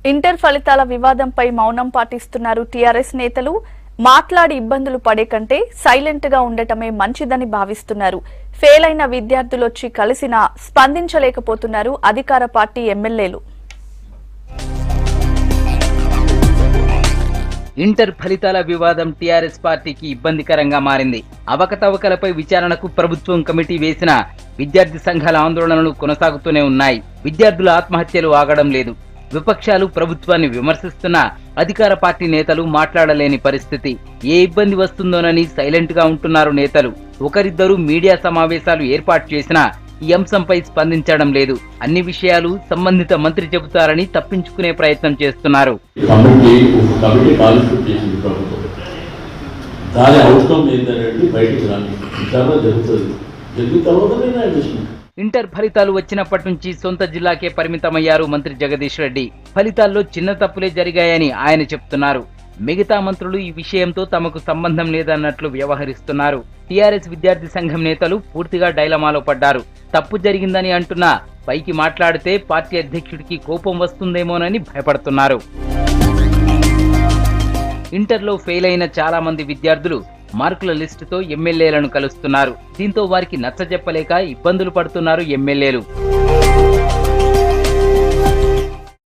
Inter ఫలితాల వివాదంపై మౌనం పాటిస్తున్నారు టీఆర్ఎస్ నేతలు. మాట్లాడి ఇబ్బందులు పడే కంటే సైలెంట్ గా ఉండటమే మంచిదని భావిస్తున్నారు. ఫెయిల్ అయిన విద్యార్థులొచ్చి కలిసినా స్పందించలేకపోతున్నారు అధికార పార్టీ ఎమ్మెల్యేలు. ఇంటర్ ఫలితాల వివాదం టీఆర్ఎస్ పార్టీకి ఇబ్బందికరంగా మారింది. అవకతవకలపై విచారణకు ప్రభుత్వం కమిటీ వేసిన విద్యార్థి సంఘాల ఆందోళనలు కొనసాగుతూనే ఉన్నాయి. విద్యార్థుల ఆత్మహత్యలు ఆగడం లేదు. విపక్షాలు ప్రభుత్వాన్ని విమర్శిస్తున్నా అధికార పార్టీ నేతలు మాట్లాడలేని పరిస్థితి. ఏ ఇబ్బంది వస్తుందోనని సైలెంట్ గా ఉంటున్నారు నేతలు. ఒకరిద్దరు మీడియా సమావేశాలు ఏర్పాటు చేసినా ఈ అంశంపై స్పందించడం లేదు. అన్ని విషయాలు సంబంధిత మంత్రి చెబుతారని తప్పించుకునే ప్రయత్నం చేస్తున్నారు. ఇంటర్ ఫలితాలు వచ్చినప్పటి నుంచి సొంత జిల్లాకే పరిమితమయ్యారు మంత్రి జగదీష్ రెడ్డి. ఫలితాల్లో చిన్న తప్పులే జరిగాయని ఆయన చెప్తున్నారు. మిగతా మంత్రులు ఈ విషయంతో తమకు సంబంధం లేదన్నట్లు వ్యవహరిస్తున్నారు. టీఆర్ఎస్ విద్యార్థి సంఘం నేతలు పూర్తిగా డైలమాలో పడ్డారు. తప్పు జరిగిందని అంటున్నా పైకి మాట్లాడితే పార్టీ అధ్యక్షుడికి కోపం వస్తుందేమోనని భయపడుతున్నారు. ఇంటర్లో ఫెయిల్ అయిన చాలా మంది విద్యార్థులు మార్కుల లిస్టుతో ఎమ్మెల్యేలను కలుస్తున్నారు. దీంతో వారికి నచ్చజెప్పలేక ఇబ్బందులు పడుతున్నారు ఎమ్మెల్యేలు.